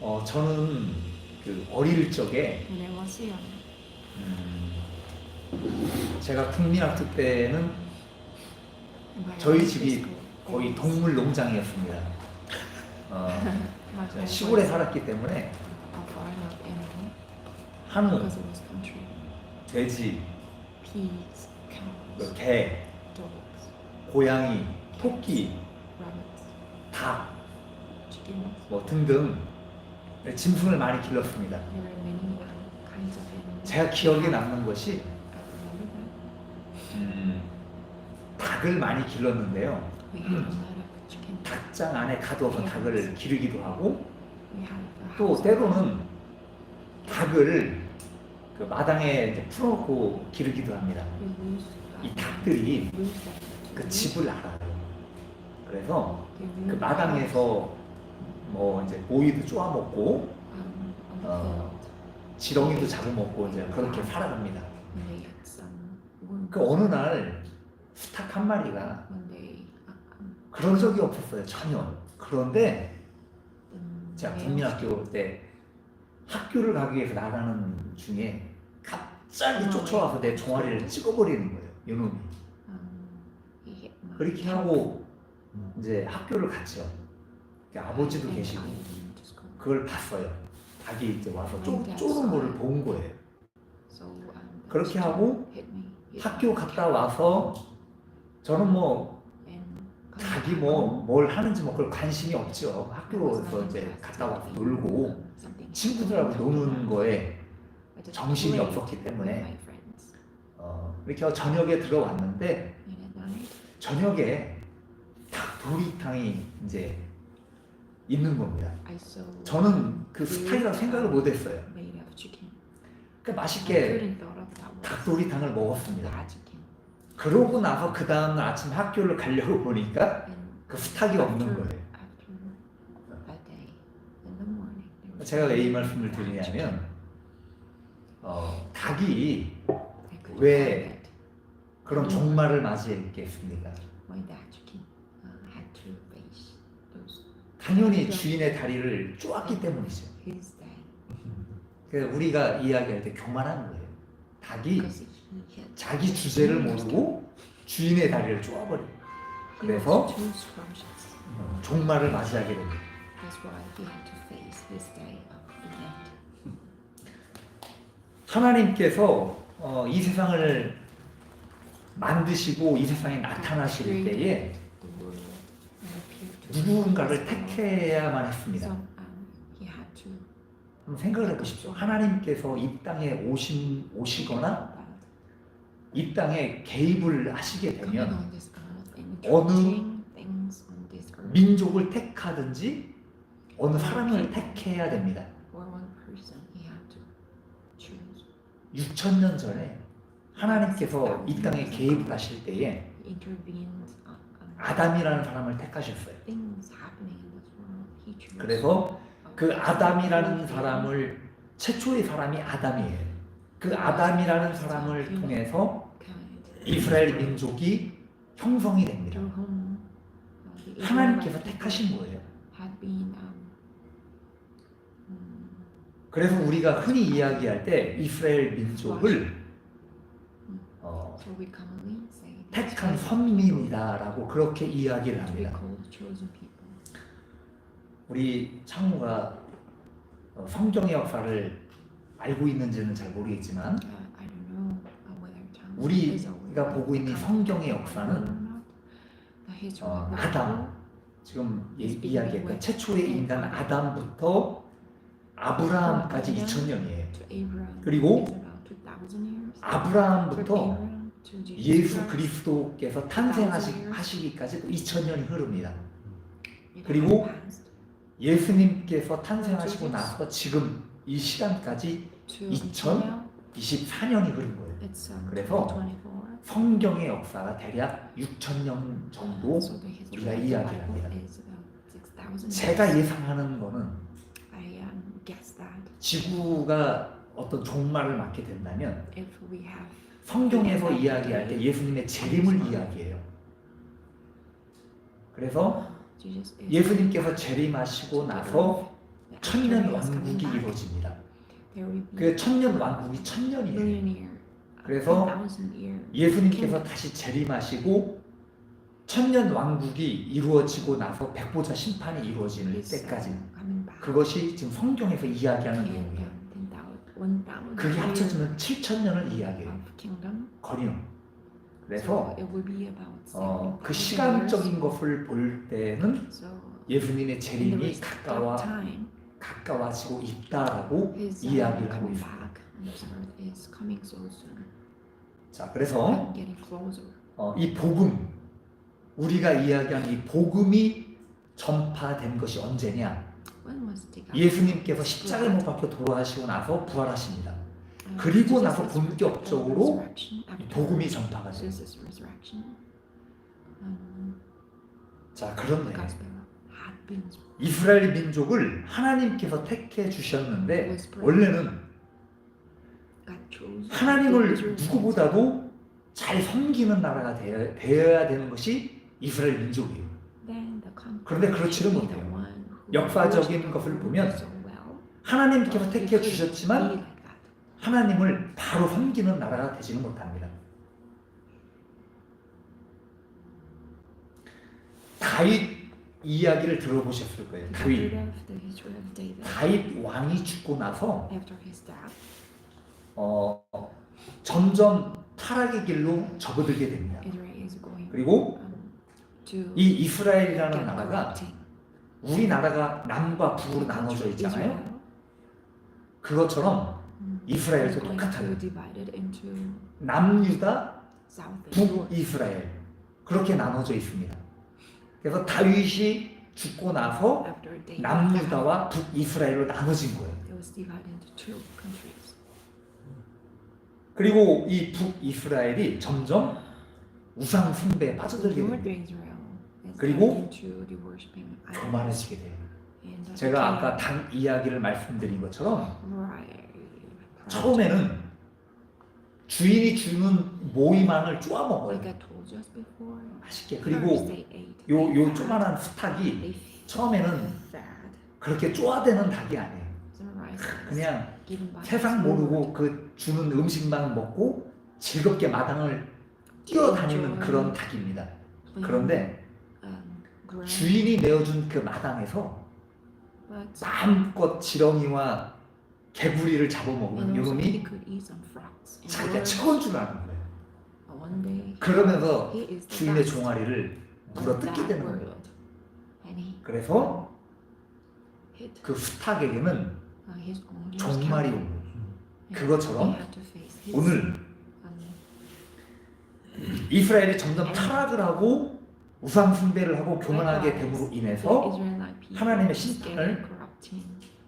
저는 그 어릴 적에 When I was young, 제가 국민학교 때는 my 저희 elementary 집이 school 거의 is- 동물 농장이었습니다. my 제가 시골에 살았기 때문에 a farm of animal 한우, because it was country. 돼지, Pigs, cows, 개, dogs, 고양이, 토끼, rabbits, 닭, chickens. 뭐 등등 짐승을 많이 길렀습니다. There were many kinds of animals. 제가 기억에 남는 것이 I remember that. 닭을 많이 길렀는데요. We had a lot of chicken. 닭장 안에 가둬서 닭을 기르기도 하고 We had a 또 house. 때로는 닭을 그 마당에 이제 풀어놓고 기르기도 합니다. We used, 이 닭들이 used that to 그 집을 알아요. 그래서 they 그 knew 마당에서 뭐 이제 모이도 쪼아 먹고 on the 어, field. 지렁이도 잡아먹고 이제 그렇게 살아갑니다. When they had some worms. 그 어느 날 수탉 한 마리가 When they 그런 적이 없었어요, 전혀. 그런데 the 제가 males 국민학교 때 학교를 가기 위해서 나가는 중에 갑자기 쫓아와서 내 종아리를 찍어버리는 거예요, 이놈이. he hit my 그렇게 calf. 하고 이제 학교를 갔죠. 아버지도 And 계시고 I went to school. 그걸 봤어요. 닭이 이제 와서 And 쪼는 거를 본 거예요. So, the 그렇게 chicken 하고 hit me, hit 학교 my 갔다 calf. 와서 저는 뭐 And 닭이 뭐 뭘 하는지 뭐 그걸 관심이 없죠. 학교에서 이제 갔다 와서 놀고 친구들하고 노는 거에 정신이 없었기 때문에 이렇게 저녁에 들어왔는데 저녁에 닭 도리탕이 이제 있는 겁니다. 저는 그 스타일이라고 생각을 못했어요. 그러니까 맛있게 닭도리탕을 먹었습니다. 그러고 나서 그 다음 아침 학교를 가려고 보니까 그 스탁이 없는 거예요. 제가 왜 이 말씀을 드리냐면 닭이 왜 그런 종말을 맞이했겠습니까? 당연히 주인의 다리를 쪼았기 때문이죠. 그래서 우리가 이야기할 때 교만한 거예요. 닭이 자기 주제를 모르고 주인의 다리를 쪼아버려요. 그래서 종말을 맞이하게 됩니다. 하나님께서 이 세상을 만드시고 이 세상에 나타나실 때에 누군가를 택해야만 했습니다. 한번 생각을 해보십시오. 하나님께서 이 땅에 오시거나 이 땅에 개입을 하시게 되면 어느 민족을 택하든지 어느 사람을 택해야 됩니다. 6,000년 전에 하나님께서 이 땅에 개입을 하실 때에 아담이라는 사람을 택하셨어요. 그래서 그 아담이라는 사람을 최초의 사람이 아담이에요. 그 아담이라는 사람을 통해서 이스라엘 민족이 형성이 됩니다. 하나님께서 택하신 거예요. 그래서 우리가 흔히 이야기할 때 이스라엘 민족을 택한 선민이다라고 그렇게 이야기를 합니다. 우리 창우가 성경의 역사를 알고 있는지는 잘 모르겠지만 우리가 보고 있는 성경의 역사는 아담, 지금 이야기했던 최초의 인간 아담부터 아브라함까지 2000년이에요. 그리고 아브라함부터 예수 그리스도께서 탄생하시기까지 2000년이 흐릅니다. 그리고 예수님께서 탄생하시고 나서 지금 이 시간까지 2024년이 흐른 거예요. 그래서 성경의 역사가 대략 6,000년 정도 우리가 이야기를 합니다. 제가 예상하는 거는 지구가 어떤 종말을 맞게 된다면 성경에서 이야기할 때 예수님의 재림을 이야기해요. 그래서 예수님께서 재림하시고 나서 천년 왕국이 이루어집니다. 그 천년 왕국이 천년이에요. 그래서 예수님께서 다시 재림하시고 천년 왕국이 이루어지고 나서 백보자 심판이 이루어지는 때까지 그것이 지금 성경에서 이야기하는 내용이에요. 그게 합쳐지면 7천년을 이야기해요. 거리는. 그래서 그 시간적인 것을 볼 때는 예수님의 재림이 가까워지고 있다라고 이야기를 하고 있습니다. 자, 그래서 이 복음, 우리가 이야기하는 이 복음이 전파된 것이 언제냐? 예수님께서 십자가에 못 박혀 돌아가시고 나서 부활하십니다. 그리고 나서 본격적으로 이 복음이 전파가 돼요. 자, 그런데 이스라엘 민족을 하나님께서 택해 주셨는데 원래는 하나님을 누구보다도 잘 섬기는 나라가 되어야 되는 것이 이스라엘 민족이에요. 그런데 그렇지는 못해요. 역사적인 것을 보면 하나님께서 택해 주셨지만 하나님을 바로 섬기는 나라가 되지는 못합니다. 다윗 이야기를 들어보셨을 거예요. 다윗 왕이 죽고 나서 점점 타락의 길로 접어들게 됩니다. 그리고 이 이스라엘이라는 나라가 우리나라가 남과 북으로 나눠져 있잖아요. 그것처럼 이스라엘도 똑같아요. 남유다, 북이스라엘 그렇게 나눠져 있습니다. 그래서 다윗이 죽고 나서 남유다와 북이스라엘로 나눠진 거예요. 그리고 이 북이스라엘이 점점 우상 숭배에 빠져들게 됩니다. 그리고 교만해지게 돼요. 제가 아까 당 이야기를 말씀드린 것처럼 처음에는 주인이 주는 모이만을 쪼아 먹어요. 맛있게. 그리고 요 조그만한 수탉이 처음에는 그렇게 쪼아대는 닭이 아니에요. 그냥 세상 모르고 그 주는 음식만 먹고 즐겁게 마당을 뛰어다니는 그런 닭입니다. 그런데 주인이 내어준 그 마당에서 마음껏 지렁이와 개구리를 잡아먹으면 이놈이 자기가 최고인 줄 아는 거예요. 그러면서 주인의 종아리를 물어뜯게 되는 거예요. 그래서 그 수탉에게는 종말이 온 거예요. 그것처럼 오늘 이스라엘이 점점 타락을 하고 우상 숭배를 하고 교만하게 됨으로 인해서 하나님의 심판을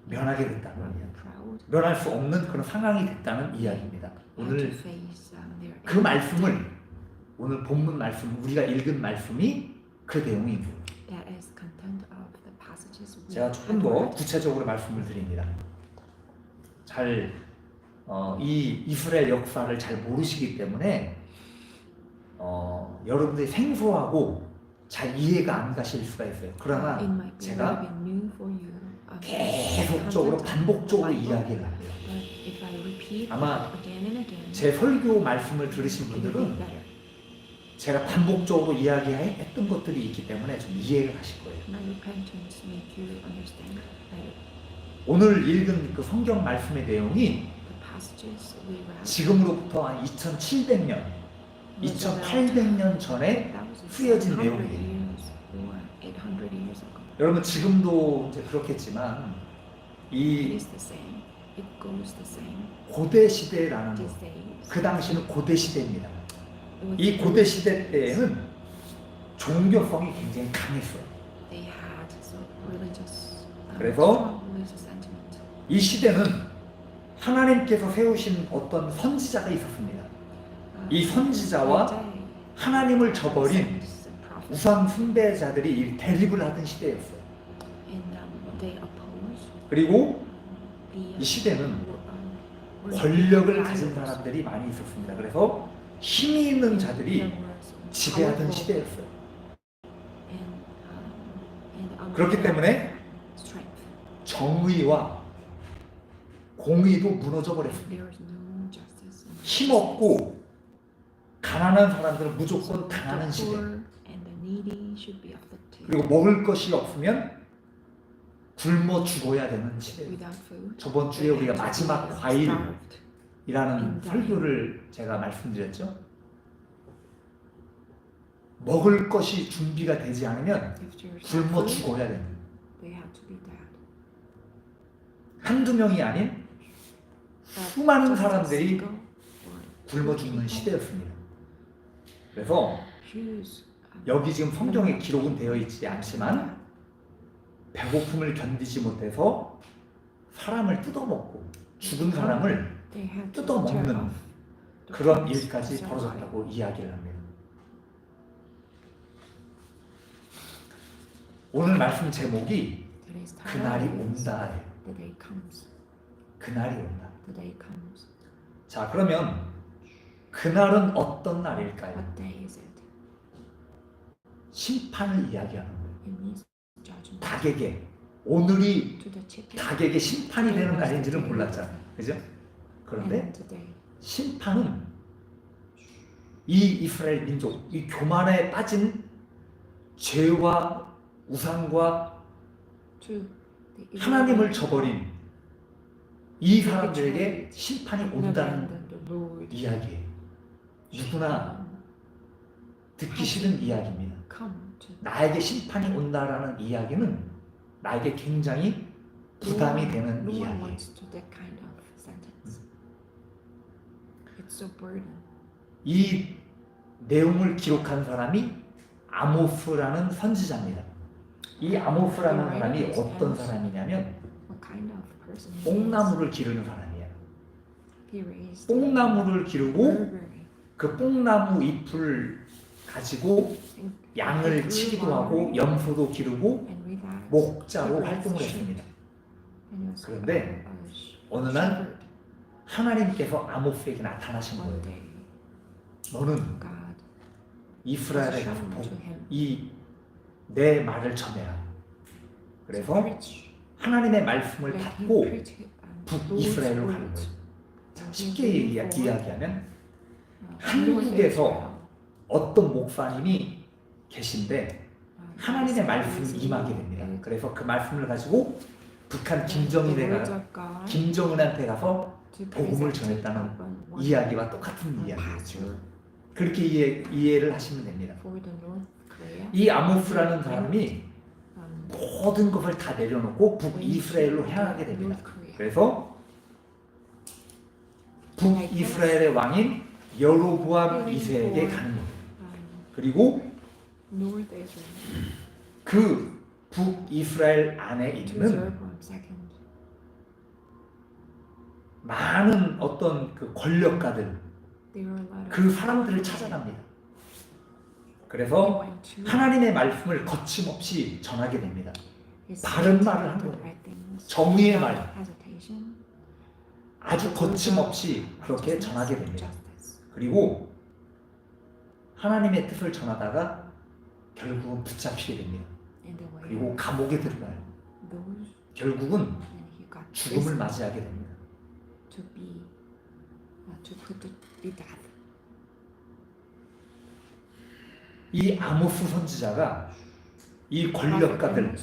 면하게 됐다는 거예요. 면할 수 없는 그런 상황이 됐다는 이야기입니다. 오늘 그 말씀을 오늘 본문 말씀 우리가 읽은 말씀이 그 내용입니다. 제가 조금 더 구체적으로 말씀을 드립니다. 이 이스라엘 역사를 잘 모르시기 때문에 여러분들이 생소하고 잘 이해가 안 가실 수가 있어요. 그러나 제가 계속적으로 반복적으로 이야기를 합니다. 아마 제 설교 말씀을 들으신 분들은 제가 반복적으로 이야기했던 것들이 있기 때문에 좀 이해를 하실 거예요. 오늘 읽은 그 성경 말씀의 내용이 지금으로부터 한 2700년, 2800년 전에 쓰여진 내용이에요. 여러분 지금도 이제 그렇겠지만 이 고대 시대라는 것, 그 당시는 고대 시대입니다. 이 고대 시대 때에는 종교성이 굉장히 강했어요. 그래서 이 시대는 하나님께서 세우신 어떤 선지자가 있었습니다. 이 선지자와 하나님을 저버린 우상 숭배자들이 대립을 하던 시대였어요. 그리고 이 시대는 권력을 가진 사람들이 많이 있었습니다. 그래서 힘이 있는 자들이 지배하던 시대였어요. 그렇기 때문에 정의와 공의도 무너져 버렸습니다. There is no justice. 힘없고 가난한 사람들은 무조건 So 당하는 the 시대. poor and the needy should be afflicted. 그리고 먹을 것이 없으면 굶어 죽어야 되는 시대. Without food, 저번 주에 우리가 마지막 과일이라는 starved. 설교를 제가 말씀드렸죠. 먹을 것이 준비가 되지 않으면 If there is no 굶어 food, 죽어야 됩니다. they have to be dead. 한두 명이 아닌 But 수많은 just a 사람들이 single or 굶어 죽는 시대였습니다. 그래서 Jews, 여기 지금 성경에 기록은 되어 있지 않지만 배고픔을 견디지 못해서 사람을 뜯어먹고 죽은 사람을 they had to 뜯어먹는 tear off the 그런 bones 일까지 of their 벌어졌다고 이야기를 합니다. 오늘 말씀 제목이 Today's 그날이 title is 온다예요. The day comes. 그날이 온다. The day comes. 자, 그러면 그날은 어떤 날일까요? What day is it? 심판을 이야기하는 거예요. It means judgment. 닭에게 오늘이 To the chicken. 닭에게 심판이 되는 날인지는 몰랐잖아요. 그죠? 그런데 And today. 심판은 이 이스라엘 민족, 이 교만에 빠진 죄와 우상과 To the 하나님을 저버린 이 사람들에게 심판이 온다는 abandon the Lord. 이야기예요. 누구나 듣기 싫은 이야기입니다. Come to 나에게 심판이 온다라는 이야기는 나에게 굉장히 부담이 되는 No one 이야기예요. wants to that kind of sentence. It's a burden. 이 내용을 기록한 사람이 아모스라는 선지자입니다. 이 아모스라는 사람이 어떤 사람이냐면 What kind of person he is. 뽕나무를 기르는 사람이에요. He raised 뽕나무를 기르고 Burberry. 그 뽕나무 잎을 가지고 And 양을 he grew 치기도 barley, 하고 염소도 기르고 and with that, 목자로 활동을 했습니다. and he was 그런데 a 어느 날 shepherd. 하나님께서 아모스에게 나타나신 One 거예요. day, 너는 God 이스라엘에 가서 shown to him 내 말을 전해라. to 그래서 preach. 하나님의 말씀을 Let him 받고 preach 북이스라엘로 가는 거예요. 자, 쉽게 이야기하면 한국에서 한국에서 어떤 목사님이 계신데 하나님의 말씀이 임하게 됩니다. 그래서 그 말씀을 가지고 북한 김정은한테 가서 복음을 전했다는 이야기와 똑같은 이야기죠. 그렇게 이해를 하시면 됩니다. 이 아모스라는 사람이 모든 것을 다 내려놓고 북이스라엘로 향하게 됩니다. 그래서 북이스라엘의 왕인 여로보암 2세에게 가는 거예요. 그리고 그 북이스라엘 안에 있는 많은 어떤 그 권력가들, 그 사람들을 찾아갑니다. 그래서 하나님의 말씀을 거침없이 전하게 됩니다. 바른 말을 한 거예요. 정의의 말, 아주 거침없이 그렇게 전하게 됩니다. 그리고 하나님의 뜻을 전하다가 결국은 붙잡히게 됩니다. 그리고 감옥에 들어가요. 결국은 죽음을 맞이하게 됩니다. 이 아모스 선지자가 이 권력가들,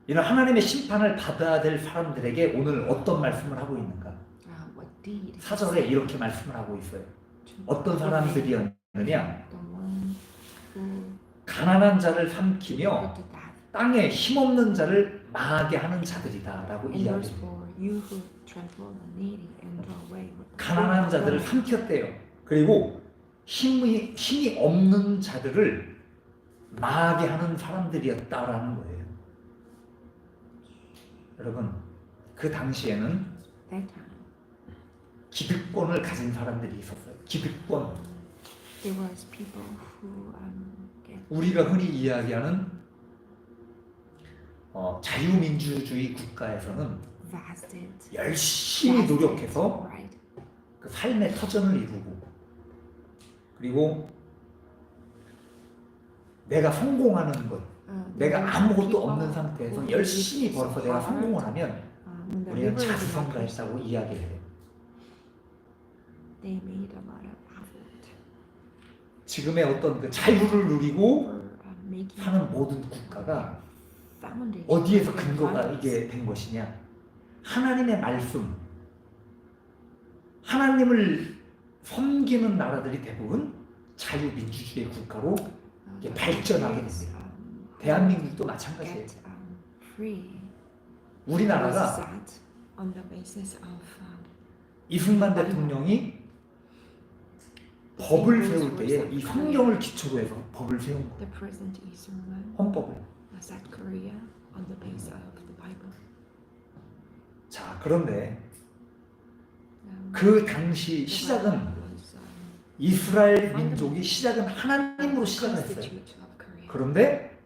이런 하나님의 심판을 받아야 될 사람들에게 오늘 어떤 말씀을 하고 있는가? 4절에 이렇게 말씀을 하고 있어요. 어떤 사람들이었느냐? 가난한 자를 삼키며 땅에 힘없는 자를 망하게 하는 자들이다 라고 이야기해요. 가난한 자들을 삼켰대요. 그리고 힘이 없는 자들을 망하게 하는 사람들이었다라는 거예요. 여러분, 그 당시에는 기득권을 가진 사람들이 있었어요. 기득권. 우리가 흔히 이야기하는 자유민주주의 국가에서는 열심히 노력해서 그 삶의 터전을 이루고, 그리고 내가 성공하는 것, 내가 아무것도 없는 상태에서 열심히 벌어서 내가 성공을 하면 우리는 자수성가했다고 이야기를 해요. They made a lot of effort 지금의 어떤 그 자유를 누리고 for making 사는 모든 국가가 foundation 어디에서 of their 근거가 lives. 이게 된 것이냐? 하나님의 말씀, 하나님을 섬기는 나라들이 대부분 자유민주주의 국가로 이게 발전하게 됩니다. 대한민국도 마찬가지예요. Get free. 우리나라가 Sat on the basis of 이승만 대통령이 법을 세울 때에 이 성경을 기초로 해서 법을 세운 거예요. the present Israel 헌법을. set Korea on the basis of the Bible. 자, 그런데 그 당시 시작은 was, 이스라엘 민족이 시작은 하나님으로 시작을 했어요. constitute of Korea. 그런데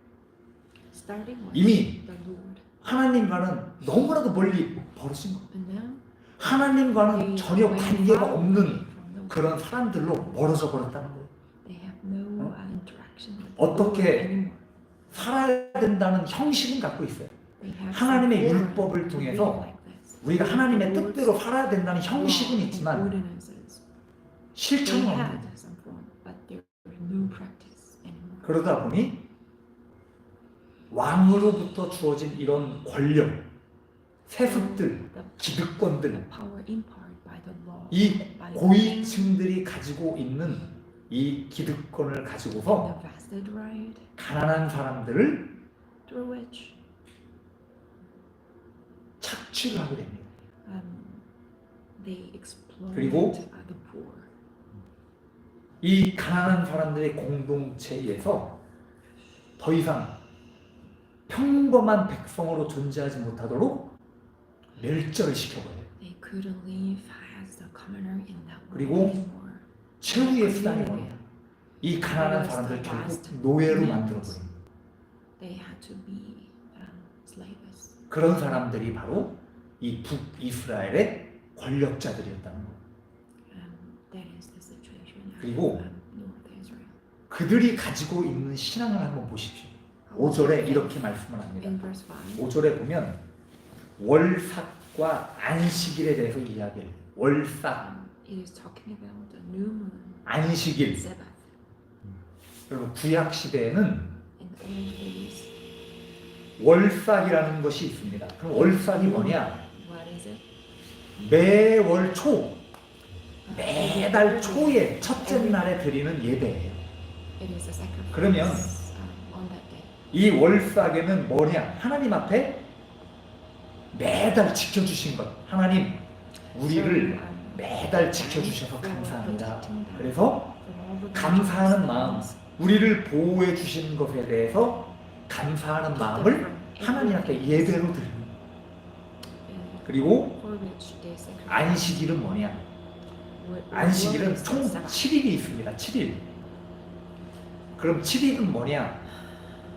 Starting with 이미 the Lord. 하나님과는 너무나도 멀리 벌어진 거예요. And now 하나님과는 they 전혀 went 관계가 far 없는 away from the 그런 사람들로 멀어져 버렸다는 거예요. They have no interaction with the 어떻게 Lord anymore. 살아야 된다는 형식은 갖고 있어요. They have 하나님의 some order 율법을 to 통해서 live like this. 우리가 하나님의 The Lord's 뜻대로 살아야 된다는 형식은 law 있지만 and ordinances. 실천은 They 없는 had 거예요. some form, but there was no practice anymore. 그러다 보니 왕으로부터 주어진 이런 권력, 세습들, The 기득권들, power imparted by the law, 이 by the 고위층들이 가지고 있는 이 기득권을 가지고서 the vested right 가난한 사람들을 through which 착취를 하게 됩니다. they exploit 그리고 the poor. 이 가난한 사람들의 공동체에서 더 이상 평범한 백성으로 존재하지 못하도록 멸절을 시켜버려요. They couldn't live as the commoner in that world 그리고 anymore. 최후의 수단이 뭐냐? 이 가난한 사람들 결국 노예로 만들어버립니다. They had to be slaves. 그런 사람들이 바로 이 북이스라엘의 권력자들이었다는 거예요. That is the situation. 그리고 North Israel. 그들이 가지고 있는 신앙을 한번 보십시오. 5절에 이렇게 말씀을 합니다. In verse 5. 5절에 보면 월삭과 안식일에 대해서 이야기해요. 월삭, It is talking about the new moon, 안식일. Sabbath. 그리고 구약 시대에는 In the old days, 월삭이라는 것이 있습니다. 그럼 월삭이 뭐냐? what is it? 매월 초, 매달 초에 첫째 날에 드리는 예배예요. It is a sacrifice. 그러면 On that day. 이 월삭에는 뭐냐? 하나님 앞에 매달 지켜주신 것. 하나님, 우리를 매달 지켜주셔서 감사합니다. 그래서 감사하는 마음, 우리를 보호해 주신 것에 대해서 감사하는 마음을 하나님 앞에 예배로 드립니다. 그리고 안식일은 뭐냐? 안식일은 총 7일이 있습니다. 7일. 그럼 7일은 뭐냐?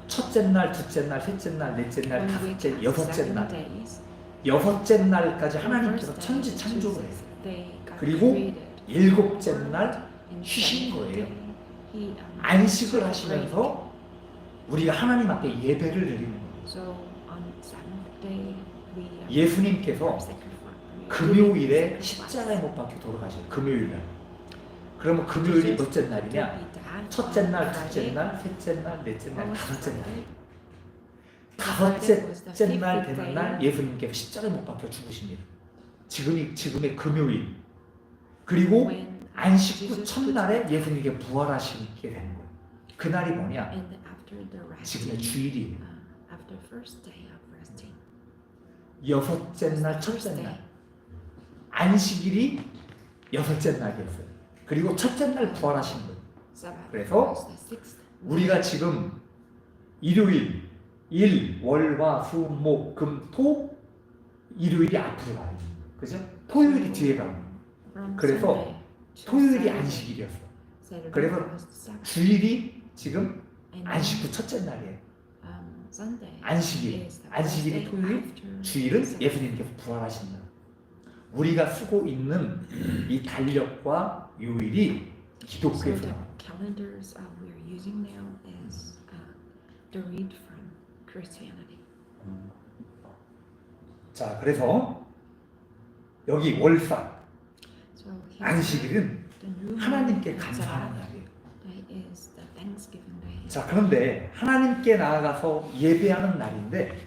첫째 날, 둘째 날, 셋째 날, 넷째 날, 다섯째, 여섯째 날. 여섯째 날까지 하나님께서 천지 창조를 했어요. 그리고 일곱째 날 쉬신 거예요. 안식을 하시면서 우리가 하나님 앞에 예배를 드리는 거예요. 예수님께서 금요일에 십자가에 못 박혀 돌아가셔요. 금요일 날. 그러면 금요일이 몇째 날이냐? 첫째 날, 둘째 날, 셋째 날, 넷째 날, 다섯째 날. 다섯째 날 되는 날 예수님께서 십자가에 못 박혀 죽으십니다. 지금의 금요일. 그리고 안식 후 첫날에 예수님께 부활하시게 되는 거예요. 그날이 뭐냐? 지금의 주일이에요. 여섯째 날, 첫째 날. 안식일이 여섯째 날이었어요. 그리고 첫째 날 부활하신 거예요. 그래서 우리가 지금 일요일, 일, 월, 화, 수, 목, 금, 토, 일요일이 앞으로 가요. 그죠? 토요일이 뒤에 가요. 그래서 토요일이 안식일이었어. 그래서 주일이 지금 안식 후 첫째 날이에요. 안식일, 안식일이 토요일, 주일은 예수님께서 부활하신 날. 우리가 쓰고 있는 이 달력과 요일이 기독교에서 나와요. calendars we're using now is derived from Christianity. 자, 그래서 여기 월삭 So here 안식일은 the new 하나님께 moon 감사하는 날이에요. day is the Thanksgiving day. 자, 그런데 하나님께 나아가서 예배하는 날인데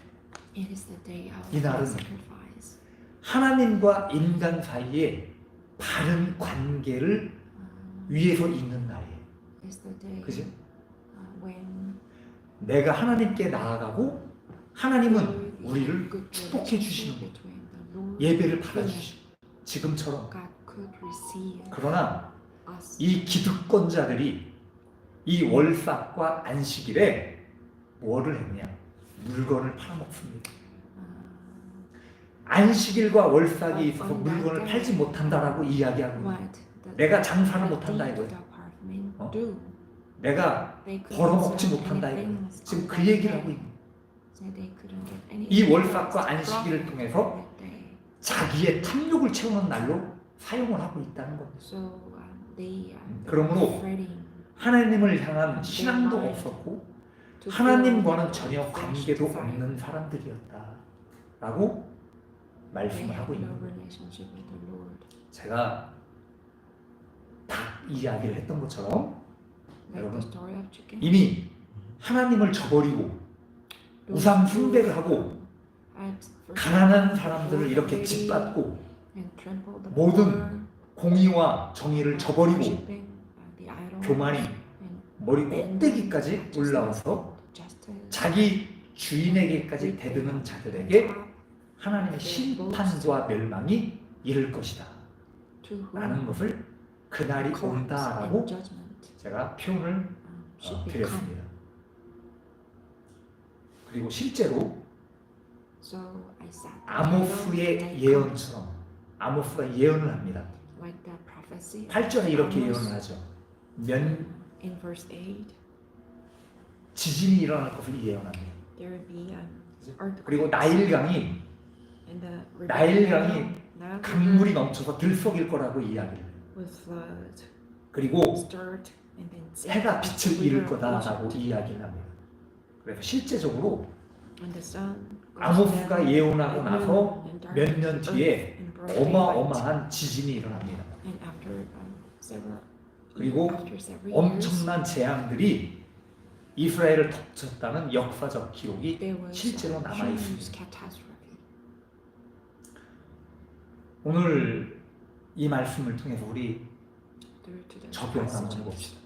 It is the day of 이날은 sacrifice. 하나님과 인간 사이에 바른 관계를 위해서 있는 날이에요. It's the day 그죠? when 내가 하나님께 나아가고 하나님은 we 우리를 have good 축복해 주시는 relationship 거예요. between the Lord 예배를 and 받아주시고 지금처럼. God could receive 그러나 us. 이 기득권자들이 이 월삭과 안식일에 뭐를 했냐? 물건을 팔아먹습니다. 안식일과 월삭이 있어서 물건을 팔지 못한다라고 이야기하고 있는 거예요. 내가 장사를 못한다 이거예요. 어? 내가 벌어먹지 못한다 이거예요. 지금 그 얘기를 하고 있는 거예요. 이 월삭과 안식일을 통해서 자기의 탐욕을 채우는 날로 사용을 하고 있다는 겁니다. 그러므로 하나님을 향한 신앙도 없었고 하나님과는 전혀 관계도 없는 사람들이었다라고 말씀을 하고 있는 거예요. 제가 다 이야기를 했던 것처럼 여러분 이미 하나님을 저버리고 우상 숭배를 하고 가난한 사람들을 이렇게 짓밟고 모든 공의와 정의를 저버리고 교만이 머리 꼭대기까지 올라와서 자기 주인에게까지 대드는 자들에게 하나님의 심판과 멸망이 이를 것이다 라는 것을 그날이 온다라고 제가 표현을 드렸습니다. 그리고 실제로 아모스의 예언처럼 아모스가 예언을 합니다. 8절에 이렇게 예언을 하죠. 지진이 일어날 것을 예언합니다. 그리고 나일강이 강물이 넘쳐서 들썩일 거라고 이야기를 해요. 그리고 해가 빛을 잃을 거다라고 이야기를 합니다. 그래서 실제적으로 아모스가 예언하고 나서 몇 년 뒤에 어마어마한 지진이 일어납니다. 그리고 엄청난 재앙들이 이스라엘을 덮쳤다는 역사적 기록이 실제로 남아 있습니다. 오늘 이 말씀을 통해서 우리 적용 한번 해봅시다.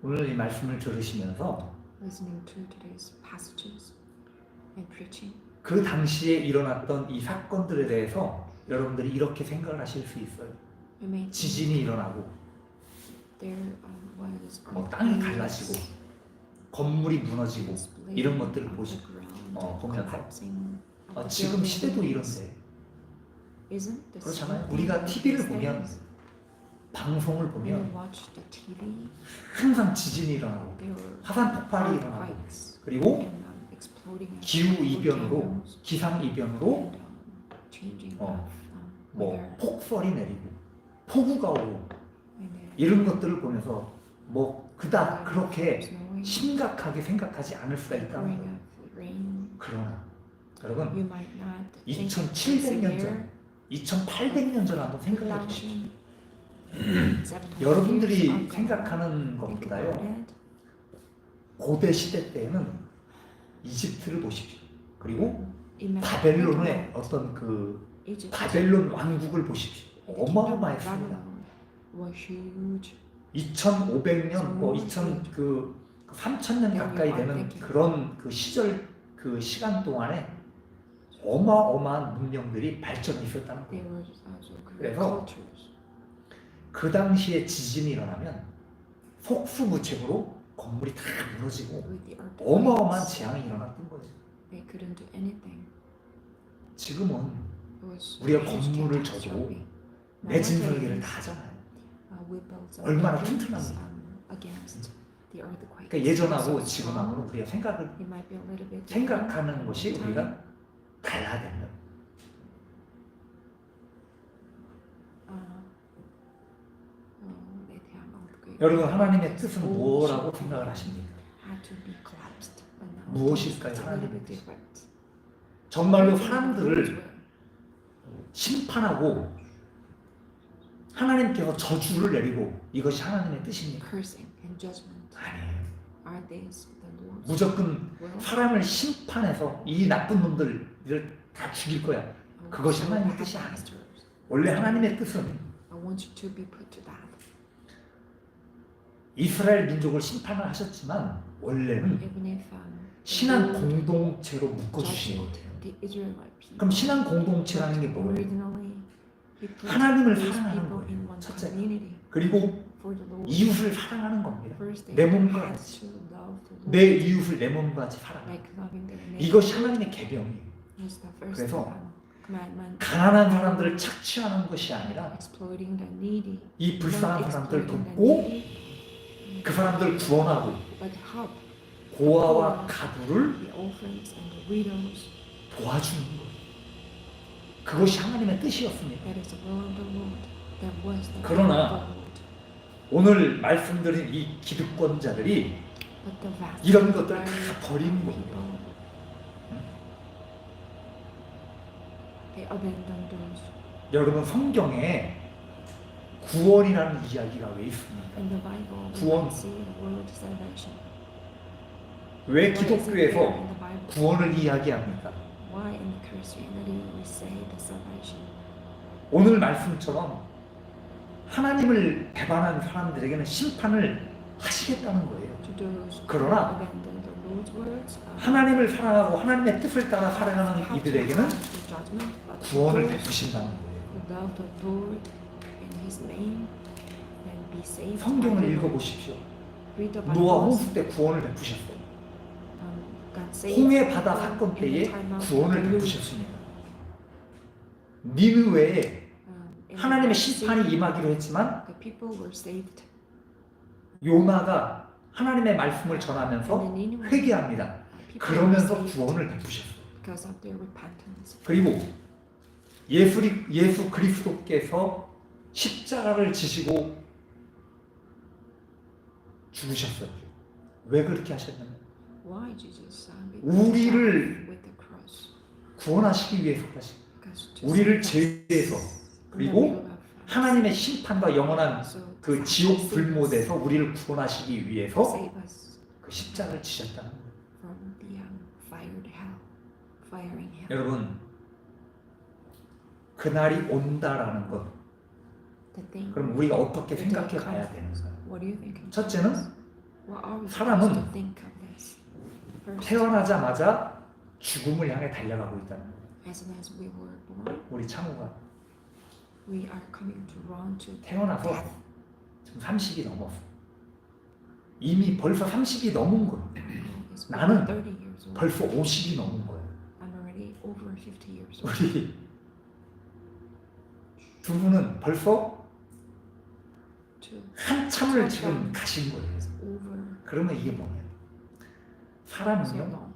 오늘 이 말씀을 들으시면서 그 당시에 일어났던 이 사건들에 대해서 여러분들이 이렇게 생각을 하실 수 있어요. 지진이 일어나고 뭐 땅이 갈라지고 건물이 무너지고 이런 것들을 보면서 지금 시대도 이런데 그렇잖아요. 우리가 TV를 보면 방송을 보면 항상 지진이 일어나고 화산 폭발이 일어나고 그리고 기후 이변으로 기상 이변으로 뭐 폭설이 내리고 폭우가 오고 이런 것들을 보면서 뭐 그닥 그렇게 심각하게 생각하지 않을 수가 있다는 거예요. 그러나 여러분 2700년 전 2800년 전 한번 생각해 보십시오. 여러분들이 생각하는 것보다요 고대 시대 때에는 이집트를 보십시오. 그리고 바벨론의 어떤 그 바벨론 왕국을 보십시오. 어마어마했습니다. 2500년 뭐 3000년 가까이 되는 그런 그 시절 그 시간 동안에 어마어마한 문명들이 발전이 있었다는 거예요. 그래서 그 당시에 지진이 일어나면 속수무책으로 건물이 다 무너지고 어마어마한 재앙이 일어났던 거죠. 지금은 우리가 건물을 져도 내진 설계를 다 하잖아요. 얼마나 튼튼합니까? 그러니까 예전하고 지금하고는 우리가 생각하는 것이 우리가 달라야 됩니다. 여러분 하나님의 뜻은 뭐라고 생각을 하십니까? 무엇일까요? It's a little 하나님의 bit 뜻이. different. 정말로 사람들을 심판하고 하나님께서 저주를 내리고 이것이 하나님의 뜻입니까? Cursing and judgment. 아니에요. Are these the Lord's 무조건 will? 사람을 심판해서 이 나쁜 놈들을 다 죽일 거야. 그것이 So 하나님의 what 뜻이 아니에요. happens to us? 원래 하나님의 뜻은 I want you to be put to death. 이스라엘 민족을 심판을 하셨지만 원래는 Even if 신앙 the Lord 공동체로 묶어주신 judged 거예요. the Israelite people. 그럼 신앙 공동체라는 게 뭐예요? Originally, he put 하나님을 those 사랑하는 people in 거예요. one 첫째. community 그리고 for the Lord. 이웃을 사랑하는 겁니다. First, they 내 몸과 had 같이. to love the Lord 내 이웃을 내 몸과 같이 사랑하는 like loving their neighbor. 이것이 하나님의 계명이에요. Is the first 그래서 commandment. 가난한 사람들을 착취하는 것이 아니라 Exploiting the needy. 이 불쌍한 Not 사람들 exploiting the 돕고 needy, 그 사람들을 구원하고 but help 고아와 가부를 the orphans and the widows. 도와주는 거예요. 그것이 하나님의 뜻이었습니다. That is the will of the Lord. That was the 그러나 will of the Lord. 오늘 말씀드린 이 기득권자들이 But the vast 이런 것들을 majority 다 버리는 of 겁니다. people, they abandon those. 여러분 성경에 구원이라는 이야기가 왜 있습니까? In the Bible, we 구원. can see the word salvation. 왜 Why is it there 기독교에서 in the Bible? 구원을 이야기합니까? Why in the Christianity we say the salvation? 오늘 말씀처럼 하나님을 배반한 사람들에게는 심판을 하시겠다는 거예요. To those who 그러나 abandon the Lord's words, 하나님을 사랑하고 하나님의 뜻을 따라 살아가는 have to 이들에게는 have the judgment, but 구원을 those 베푸신다는 거예요. who love the Lord in His name and be saved. 성경을 by the Lord. 읽어보십시오. Read the 노아 Bible. 홍수 때 구원을 베푸셨어요. God saved 홍해 바다 people 사건 in the 때에 time of 구원을 the flood. 베푸셨습니다. 니느웨에 In 하나님의 the 심판이 sea, 임하기로 했지만 the people were saved. 요나가 하나님의 말씀을 And 전하면서 the Nineveh, 회개합니다. people 그러면서 were saved 구원을 베푸셨어요. because of their repentance. 그리고 예수 그리스도께서 십자가를 지시고 죽으셨어요. 왜 그렇게 하셨냐면 Why Jesus 우리를 with the cross? 구원하시기 위해서 하신 Because to 우리를 save us 죄에서 from the 그리고 will of us. 하나님의 심판과 영원한 So 그 to 지옥 save us, 불못에서 우리를 구원하시기 to 위해서 save us 그 십자가를 지셨다는 거예요. from the firing hell. 여러분 그날이 온다라는 것 The thing. 그럼 우리가 어떻게 the day 생각해 가야 comes. 되는가? What do you think? 첫째는 What are we 사람은 supposed to think of this? First, 태어나자마자 죽음을 향해 달려가고 있다는 거예요. as soon as we were born, 우리 창우가 we are coming to run to 태어나서 death. 지금 30이 넘었어. 이미 벌써 30이 넘은 거예요. It's 나는 30 years old. 벌써 50이 넘은 거예요. I'm already over 50 years old. 우리 두 분은 벌써 To 한참을 지금 가신 거예요. over 그러면 이게 뭐냐? so 사람은요, long.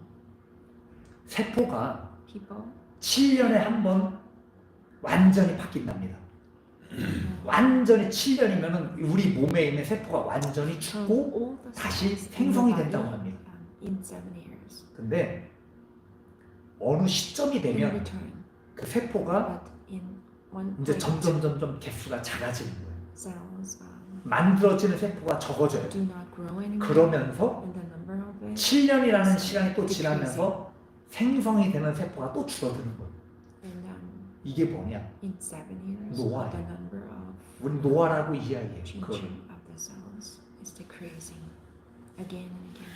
세포가 People 7년에 한 번 완전히 바뀐답니다. 완전히 7년이면 우리 몸에 있는 세포가 완전히 죽고 all the 다시 cells in the 생성이 body, 된다고 합니다. in 7 years. 근데 어느 시점이 In 되면 return, 그 세포가 but in one 이제 point, 점점 개수가 작아지는 거예요. cells 만들어지는 세포가 적어져요. do not grow anymore. 그러면서 And the number of it, 7년이라는 시간이 또 지나면서 생성이 되는 세포가 또 줄어드는 거예요. and 이게 뭐냐? in 7 years, 노아예요. the number of 우리 노아라고 이야기해요. 그걸. changing of the cells is decreasing again and again.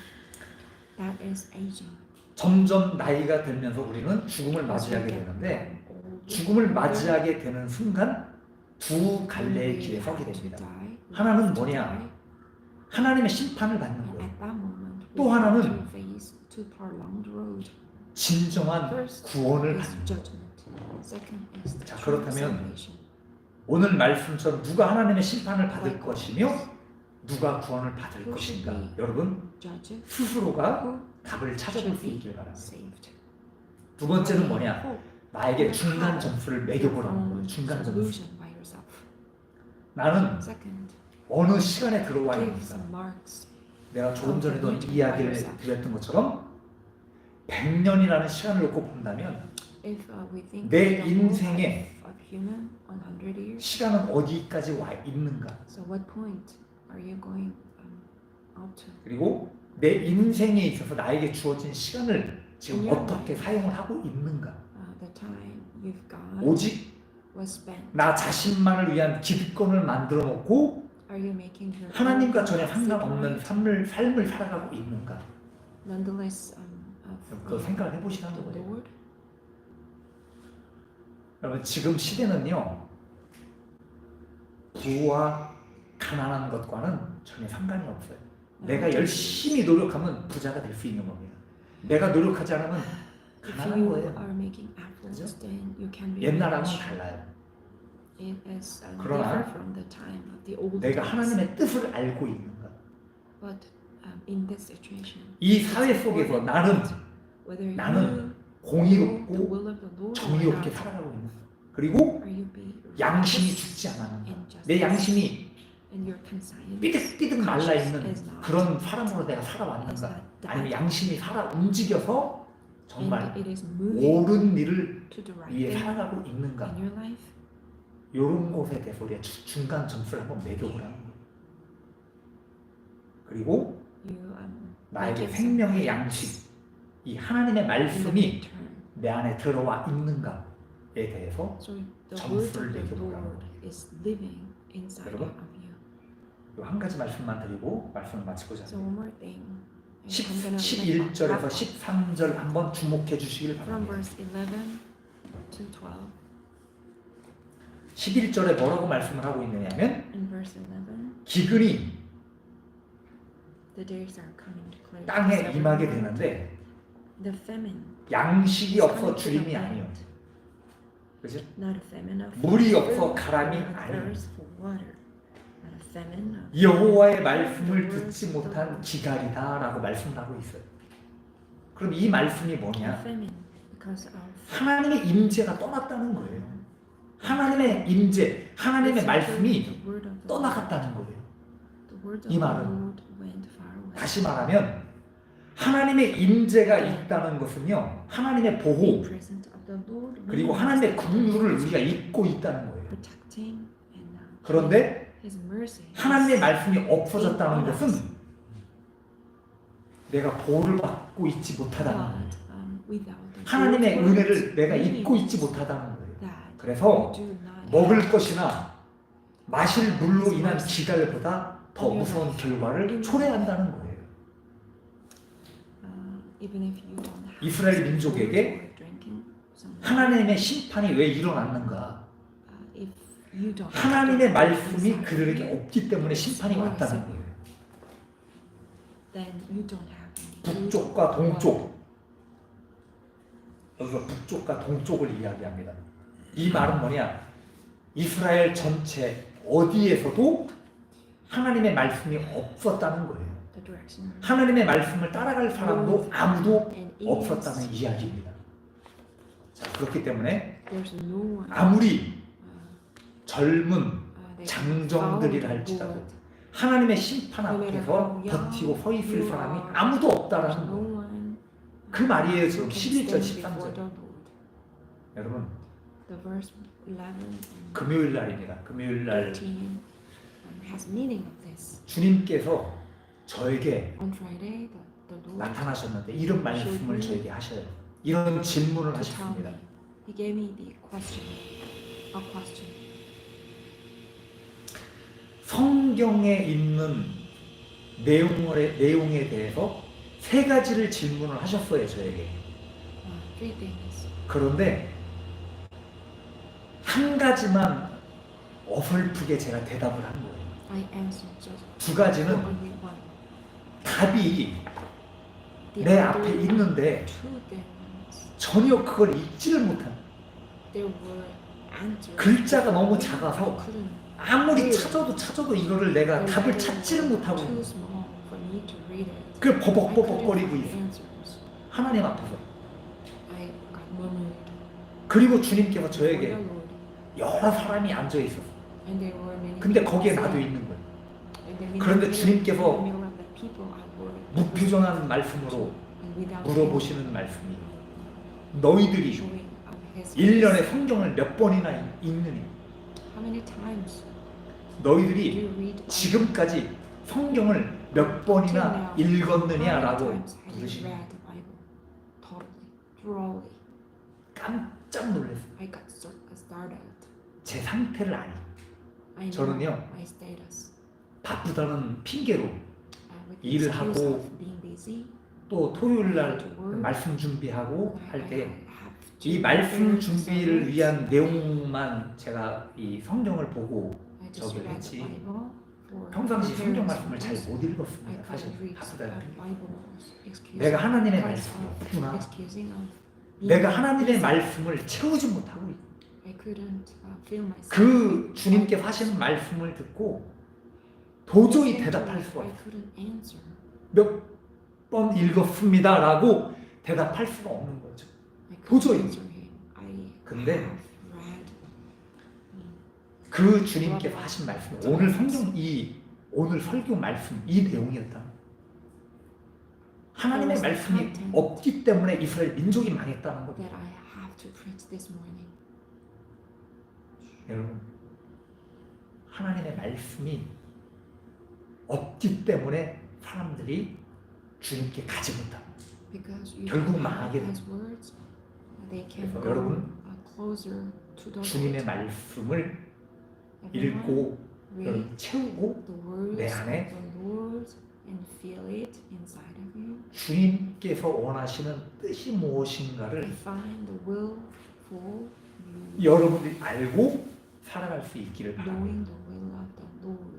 That is aging. 점점 나이가 들면서 우리는 죽음을 As we 맞이하게 get 되는데 older, 죽음을 맞이하게 되는 순간 두 갈래의 길에 서게 됩니다. 하나는 뭐냐? 하나님의 심판을 받는 And 거예요. at that moment, 또 we have 하나는 to face to prolonged road. 진정한 First 구원을 is 받는 거예요. judgment. Second is the 자, true 그렇다면 salvation. 오늘 말씀처럼 누가 하나님의 심판을 받을 Like 것이며 누가 구원을 받을 Who should 것인가? be 여러분 judged, 스스로가 who 답을 찾아볼 should 수 be 있길 바랍니다. saved. 두 번째는 Only 뭐냐? hope 나에게 중간 점수를 매겨보라는 found 거예요. 중간 점수. solution by yourself. 나는 Second, 어느 시간에 들어와 give 있는가? some marks. 내가 조금 전에도 이야기를 드렸던 것처럼 100년이라는 시간을 놓고 본다면 If we think 내 the whole 인생에 life of human 100 years, 시간은 어디까지 와 있는가? so what point are you going out to? 그리고 내 인생에 있어서 나에게 주어진 시간을 지금 Yeah. 어떻게 사용을 하고 있는가? The time you've got 오직 was spent. 나 자신만을 위한 기득권을 만들어 놓고 Are you making your 하나님과 own 전혀 separate, 상관없는 삶을 살아가고 있는가? nonetheless 그 생각을 해보시라는 the 거예요. Lord? 여러분 지금 시대는요 부와 가난한 것과는 전혀 상관이 없어요. 내가 열심히 노력하면 부자가 될 수 있는 겁니다. 내가 노력하지 않으면 If 가난한 you 거예요. are making efforts, 그죠? then you can be 옛날하고는 rich. 달라요. It is 그러나 different from the time of the old 내가 days. 하나님의 뜻을 알고 있는가? But in this situation, 이 사회 속에서 나는 whether 나는 you know the 공의롭고 will of the Lord or 정의롭게 not, 살아가고 있는가? 그리고 are you being 양심이 righteous 죽지 않았는가? and just, 내 양심이 and your conscience 삐득삐득 말라 있는 is not, 그런 사람으로 내가 is 살아왔는가? not 아니면 dead, 양심이 살아 움직여서 정말 and it is moving 옳은 일을 to the right 위해 thing 살아가고 있는가? in your life. 이런 것에 대해서 우리가 중간 점수를 한번 매겨보라는 거예요. 그리고 You 나에게 make 생명의 some 양식, 이 하나님의 in the 말씀이 midterm. 내 안에 들어와 있는가에 대해서 So the 점수를 word of the 매겨보라는 Lord is living inside 여러분? of you. 이 한 가지 말씀만 드리고 말씀을 마치고자 So 합니다. one more thing. I'm gonna 11절에서 wrap up 13절 한번 주목해 주시길 from 바랍니다. verse 11 to 12. 11절에 뭐라고 말씀을 하고 있느냐면 In verse 11, 기근이 the days are coming to close. 땅에 임하게 되는데 The famine 양식이 is 없어 coming to the 주림이 아니요. land. 그죠? Not a famine of 물이 없어 food, 가람이 not a 아니요. thirst for water. Not a famine of 여호와의 말씀을 듣지 못한 기갈이다라고 말씀을 하고 있어요. 그럼 이 말씀이 a 뭐냐? famine because of 하나님의 임재가 떠났다는 거예요. 하나님의 임재, 하나님의 말씀이 the word of the 떠나갔다는 거예요. The word of 이 the 말은 Lord went far away. 다시 말하면 하나님의 임재가 있다는 것은요, 하나님의 보호 Presence of the Lord 그리고 means 하나님의 that 긍휼을 He is 우리가 잊고 있다는 거예요. protecting and 그런데 His mercy. 하나님의 말씀이 없어졌다는 것은 내가 보호를 받고 있지 못하다는 거예요. God, without the 하나님의 Lord's 은혜를 내가 means 잊고 있지 못하다는 거예요. that 그래서 you do not 먹을 have, 것이나 마실 물로 인한 기갈보다 더 무서운 결과를 초래한다는 거예요. even if you don't have 이스라엘 some 민족에게 food or drinking, some water, 하나님의 심판이 왜 일어났는가? if you don't have 하나님의 the 말씀이 inside 그들에게 of you, 없기 때문에 심판이 왔다는 거예요. then you don't have any food 북쪽과 or water. 동쪽, 여기서 북쪽과 동쪽을 이야기합니다. 이 말은 뭐냐? 이스라엘 전체 어디에서도 하나님의 말씀이 없었다는 거예요. The direction 하나님의 말씀을 따라갈 사람도 아무도 and ease. 없었다는 이야기입니다. 자, 그렇기 때문에 There's no one 아무리 젊은 that 장정들이라 followed the 할지라도 Lord. 하나님의 심판 앞에서 버티고 서 있을 사람이 아무도 없다라는 거예요. No one 그 말이에요. 지금 who can 11절, stand before 13절. the Lord. 여러분, The verse 11 and 금요일 날입니다. 금요일 날 13 has meaning of this. 주님께서 저에게 On Friday, the Lord 나타나셨는데 이런 말씀을 저에게 하셔요. 이런 질문을 to tell 하셨습니다. me. He gave me the question, a question. 성경에 있는 내용에 대해서 세 가지를 질문을 하셨어요, 저에게. Three things. 그런데 한 가지만 어설프게 제가 대답을 한 거예요. I answered just 두 가지는 only one. 답이 The 내 other 앞에 있는데 two things, 전혀 그걸 읽지를 못한. there were answers. 글자가 너무 I 작아서 couldn't. 아무리 찾아도 이거를 내가 The 답을 letter 찾지를 was 못하고 too small for me to read it. 그 I 버벅버벅거리고 couldn't 있어. find answers. 하나님 앞에서. I got murmured 그리고 주님께서 before the 저에게 Lord, 여러 사람이 앉아 있었어. and there were many 근데 people 거기에 sitting. 나도 있는 거예요. And then in 그런데 the 주님께서 middle of the people I were 무표정한 말씀으로 and without 물어보시는 말씀이 너희들이 showing his 1년에 성경을 몇 번이나 읽느냐? How many times do 너희들이 you read the 지금까지 성경을 몇 번이나 읽었느냐라고 물으시니 깜짝 놀랐어요. I got so startled. 제 상태를 아니. I know 저는요, my status. 바쁘다는 핑계로 With the 일을 excuse 하고 of being busy, 또 토요일 날 말씀 준비하고 I 할 때 have to 이 말씀 prepare 준비를 sermons. 위한 내용만 제가 이 성경을 보고 I just 저기를 read the 했지. Bible for 평상시 성경 preparing 말씀을 잘 sermons. 못 I 읽었습니다. 사실 couldn't read 바쁘다는 the 핑계. Bible. Excusing 내가 하나님의 because 말씀이 of 없구나. excusing of being 내가 하나님의 busy. 말씀을 채우지 못하고 있다. I couldn't feel myself. 그 주님께서 하시는 말씀을 듣고 도저히 대답할 수가 I 없어요. couldn't answer. 몇 번 읽었습니다라고 대답할 수가 없는 거죠. I couldn't 도저히. answer him. I 근데 have read. 그 주님께서 하신 말씀, 오늘 성경 오늘 설교 말씀 이 내용이었다. 하나님의 말씀이 없기 때문에 이스라엘 민족이 망했다는 거죠. That I have to preach this morning. 여러분, 하나님의 말씀이 없기 때문에 사람들이 주님께 가지 못합니다. Because you 결국 don't 망하게 have His words, they can 그래서 go 여러분, closer to the 주님의 Lord. 말씀을 Everyone 읽고 read 여러분 채우고 the words 내 안에 of the Lord and feel it inside of you. 주님께서 원하시는 뜻이 And 무엇인가를 find the will for you, 여러분들이 알고 살아갈 수 있기를 바랍니다. knowing the will of the Lord.